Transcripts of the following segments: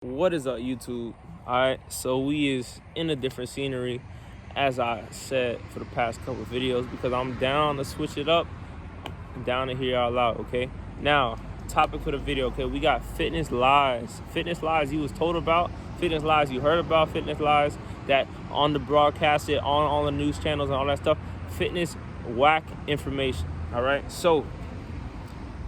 What is up, YouTube? Alright, so we is in a different scenery, as I said for the past couple videos, because I'm down to switch it up. I'm down to hear y'all out, okay? Now, topic for the video, okay? We got fitness lies. Fitness lies you was told about, fitness lies you heard about, fitness lies that on the broadcast, on all the news channels and all that stuff. Fitness whack information, alright? So,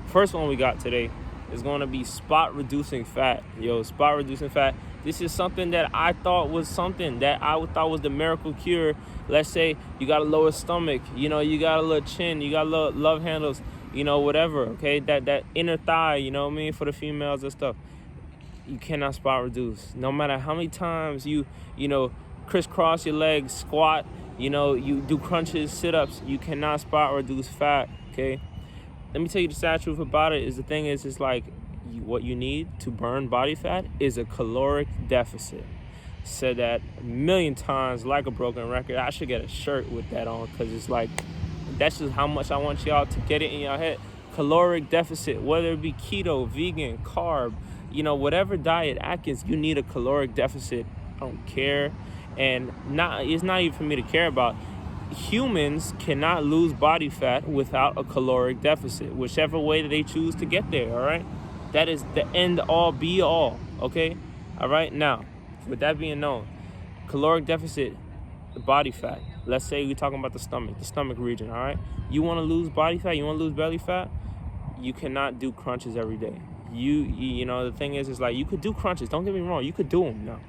first one we got today is going to be spot reducing fat. Spot reducing fat. This is something that I thought was something that I thought was the miracle cure. Let's say you got a lower stomach, you got a little chin, you got a little love handles, whatever, okay? That inner thigh, for the females and stuff. You cannot spot reduce. No matter how many times you crisscross your legs, squat, you do crunches, sit-ups, you cannot spot reduce fat, okay? Let me tell you the sad truth about it. It's like what you need to burn body fat is a caloric deficit. Said that a million times like a broken record. I should get a shirt with that on, because it's like, that's just how much I want y'all to get it in your head. Caloric deficit, whether it be keto, vegan, carb, whatever diet, Atkins, you need a caloric deficit. I don't care. And it's not even for me to care about. Humans cannot lose body fat without a caloric deficit, whichever way that they choose to get there, all right? That is the end all be all, okay? All right, now, with that being known, caloric deficit, the body fat. Let's say we're talking about the stomach region, all right? You want to lose body fat, you want to lose belly fat, you cannot do crunches every day. The thing is like, you could do crunches, don't get me wrong, you could do them, no.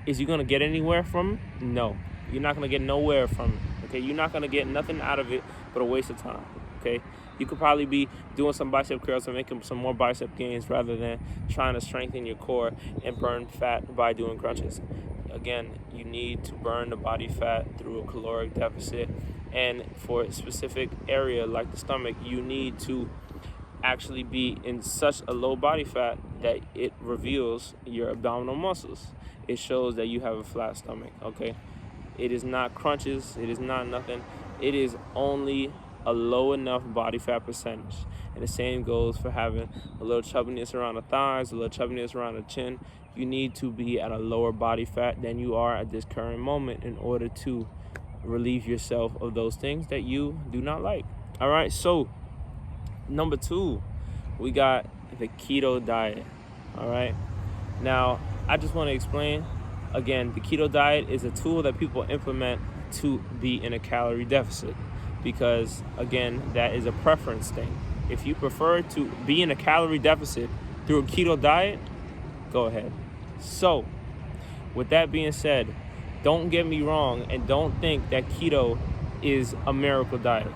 Is you going to get anywhere from it? No. You're not going to get nowhere from it. Okay, you're not going to get nothing out of it but a waste of time, okay? You could probably be doing some bicep curls and making some more bicep gains rather than trying to strengthen your core and burn fat by doing crunches. Again, you need to burn the body fat through a caloric deficit, and for a specific area like the stomach, you need to actually be in such a low body fat that it reveals your abdominal muscles. It shows that you have a flat stomach, okay? It is not crunches. It is not nothing. It is only a low enough body fat percentage. And the same goes for having a little chubbiness around the thighs, a little chubbiness around the chin. You need to be at a lower body fat than you are at this current moment in order to relieve yourself of those things that you do not like. All right, so number 2, we got the keto diet. All right, now I just want to explain. Again, the keto diet is a tool that people implement to be in a calorie deficit, because, again, that is a preference thing. If you prefer to be in a calorie deficit through a keto diet, go ahead. So, with that being said, don't get me wrong and don't think that keto is a miracle diet,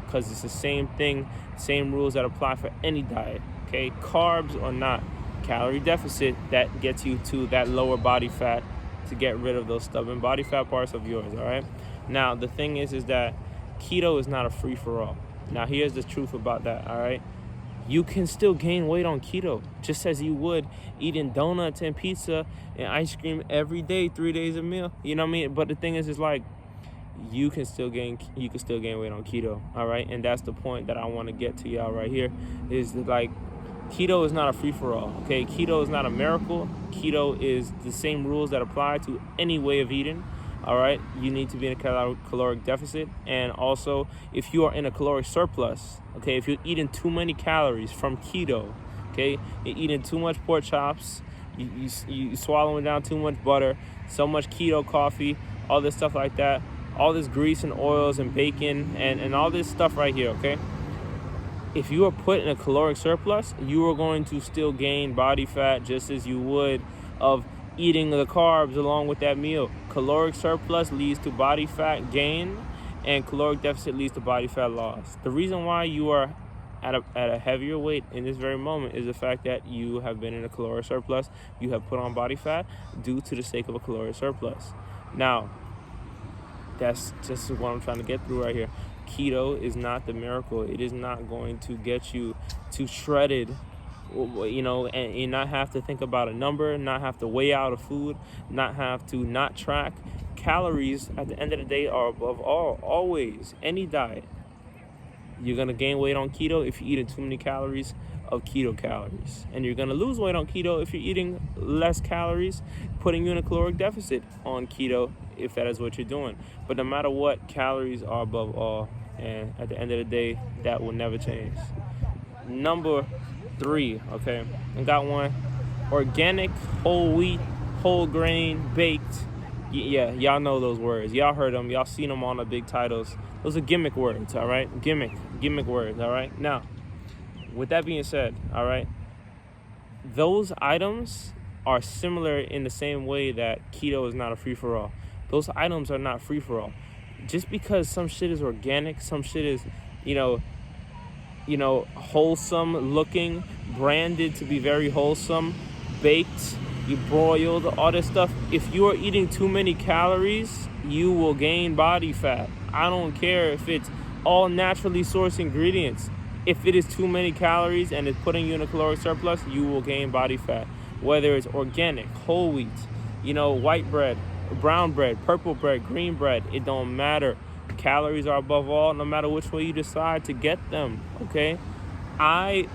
because it's the same thing, same rules that apply for any diet, okay? Carbs or not. Calorie deficit, that gets you to that lower body fat to get rid of those stubborn body fat parts of yours, all right? Now, the thing is that keto is not a free-for-all. Now, here's the truth about that, all right? You can still gain weight on keto, just as you would eating donuts and pizza and ice cream every day, 3 days a meal, you know what I mean? But the thing is like, you can still gain weight on keto, all right? And that's the point that I want to get to y'all right here, is that, like, keto is not a free-for-all, okay? Keto is not a miracle. Keto is the same rules that apply to any way of eating, all right? You need to be in a caloric deficit. And also, if you are in a caloric surplus, okay, if you're eating too many calories from keto, okay, you're eating too much pork chops, you swallowing down too much butter, so much keto coffee, all this stuff like that, all this grease and oils and bacon and all this stuff right here, okay? If you are put in a caloric surplus, you are going to still gain body fat just as you would of eating the carbs along with that meal. Caloric surplus leads to body fat gain, and caloric deficit leads to body fat loss. The reason why you are at a heavier weight in this very moment is the fact that you have been in a caloric surplus. You have put on body fat due to the sake of a caloric surplus. Now, that's just what I'm trying to get through right here. Keto is not the miracle. It is not going to get you to shredded, and not have to think about a number, not have to weigh out a food, not have to not track. Calories at the end of the day are above all, always, any diet. You're going to gain weight on keto if you're eating too many calories of keto calories. And you're going to lose weight on keto if you're eating less calories, putting you in a caloric deficit on keto if that is what you're doing. But no matter what, calories are above all. And at the end of the day, that will never change. Number 3, okay, I got one. Organic, whole wheat, whole grain, baked. Yeah, y'all know those words. Y'all heard them. Y'all seen them on the big titles. Those are gimmick words, all right? Gimmick words, all right? Now, with that being said, all right, those items are similar in the same way that keto is not a free-for-all. Those items are not free-for-all. Just because some shit is organic, some shit is, wholesome looking, branded to be very wholesome, baked, you broiled, all this stuff. If you are eating too many calories, you will gain body fat. I don't care if it's all naturally sourced ingredients. If it is too many calories and it's putting you in a caloric surplus, you will gain body fat. Whether it's organic, whole wheat, white bread, brown bread, purple bread, green bread, it don't matter. Calories are above all, no matter which way you decide to get them, okay? I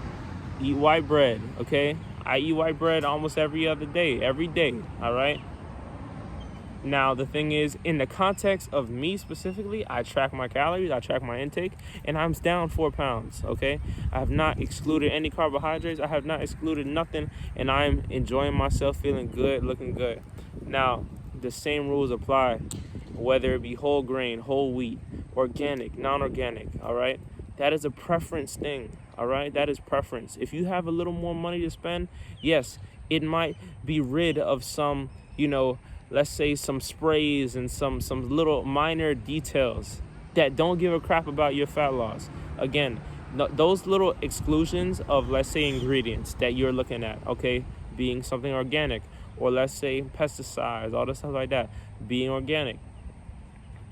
eat white bread, okay? I eat white bread almost every day, all right? Now, the thing is, in the context of me specifically, I track my calories, I track my intake, and I'm down 4 pounds, okay? I have not excluded any carbohydrates, I have not excluded nothing, and I'm enjoying myself, feeling good, looking good. Now, the same rules apply, whether it be whole grain, whole wheat, organic, non-organic, all right? That is a preference thing, all right? That is preference. If you have a little more money to spend, yes, it might be rid of some, let's say some sprays and some little minor details that don't give a crap about your fat loss. Again, those little exclusions of, let's say, ingredients that you're looking at, okay, being something organic, or let's say pesticides, all this stuff like that, being organic.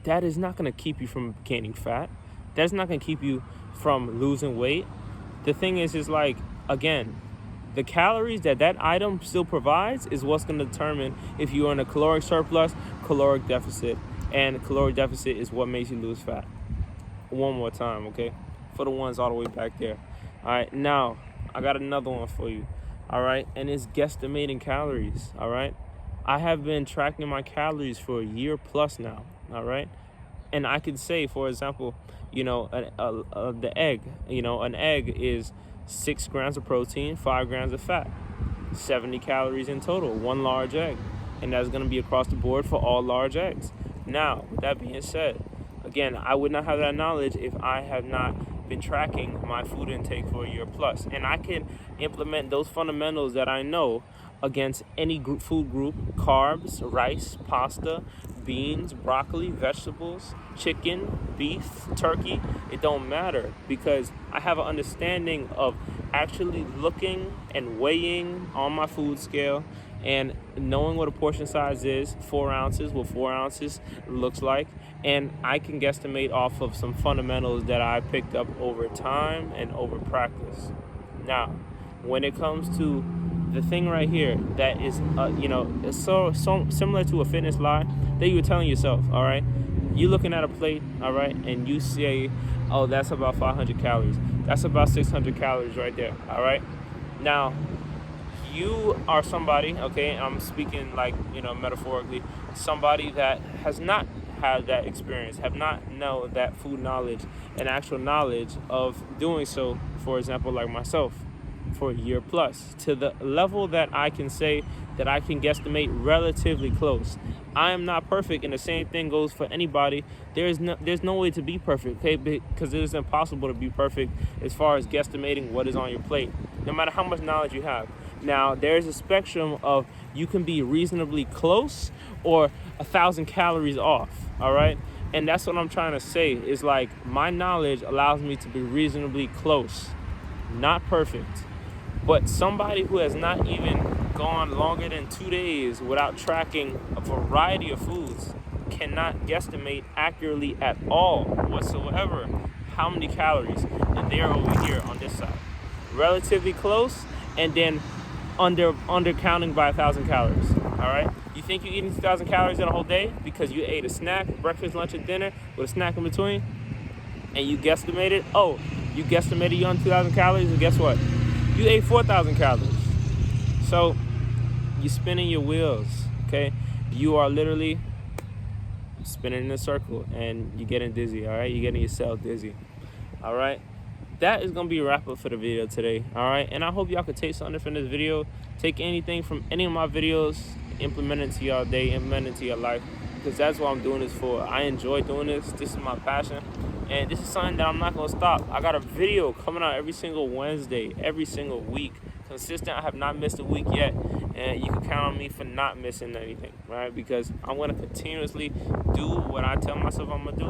That is not going to keep you from gaining fat. That's not going to keep you from losing weight. The thing is like, again, the calories that item still provides is what's going to determine if you're in a caloric surplus, caloric deficit. And caloric deficit is what makes you lose fat. One more time, okay? For the ones all the way back there. All right, now, I got another one for you. All right, and it's guesstimating calories, all right? I have been tracking my calories for a year plus now, all right? And I can say, for example, the egg, an egg is 6 grams of protein, 5 grams of fat, 70 calories in total, one large egg. And that's going to be across the board for all large eggs. Now, with that being said, again, I would not have that knowledge if I have not been tracking my food intake for a year plus. And I can implement those fundamentals that I know against any food group: carbs, rice, pasta, beans, broccoli, vegetables, chicken, beef, turkey. It don't matter, because I have an understanding of actually looking and weighing on my food scale and knowing what a portion size is, 4 ounces, what 4 ounces looks like. And I can guesstimate off of some fundamentals that I picked up over time and over practice. Now, when it comes to the thing right here that is, it's so similar to a fitness lie that you were telling yourself, all right? You looking at a plate, all right, and you say, oh, that's about 500 calories. That's about 600 calories right there, all right? Now, you are somebody, okay, I'm speaking like, metaphorically, somebody that has not had that experience, have not know that food knowledge and actual knowledge of doing so, for example, like myself, for a year plus, to the level that I can say that I can guesstimate relatively close. I am not perfect, and the same thing goes for anybody. There's no way to be perfect, okay? Because it is impossible to be perfect as far as guesstimating what is on your plate, no matter how much knowledge you have. Now, there's a spectrum of you can be reasonably close or 1,000 calories off, all right? And that's what I'm trying to say, is like, my knowledge allows me to be reasonably close, not perfect. But somebody who has not even gone longer than 2 days without tracking a variety of foods cannot guesstimate accurately at all whatsoever how many calories. And they're over here on this side, relatively close, and then under counting by 1,000 calories. All right, you think you're eating 2,000 calories in a whole day because you ate a snack, breakfast, lunch, and dinner with a snack in between? and you guesstimated, you guesstimated you on 2,000 calories, and guess what? You ate 4,000 calories. So you're spinning your wheels, okay? You are literally spinning in a circle, and you're getting dizzy, all right? You're getting yourself dizzy, all right? That is going to be a wrap-up for the video today, all right? And I hope y'all can take something from this video. Take anything from any of my videos, implement it to your day, implement it to your life, because that's what I'm doing this for. I enjoy doing this. This is my passion, and this is something that I'm not going to stop. I got a video coming out every single Wednesday, every single week. Consistent. I have not missed a week yet, and you can count on me for not missing anything, right? Because I'm going to continuously do what I tell myself I'm going to do,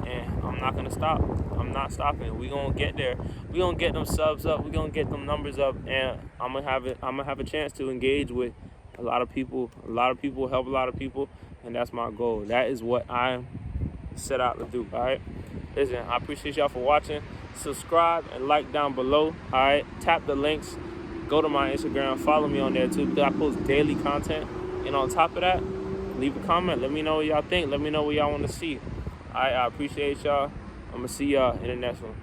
and I'm not going to stop. I'm not stopping. We're going to get there. We're going to get them subs up. We're going to get them numbers up, and I'm going to have a chance to engage with a lot of people, help a lot of people, and that's my goal. That is what I set out to do, all right? Listen, I appreciate y'all for watching. Subscribe and like down below, all right? Tap the links. Go to my Instagram, follow me on there too, because I post daily content. And on top of that, leave a comment. Let me know what y'all think. Let me know what y'all want to see. I appreciate y'all. I'm going to see y'all in the next one.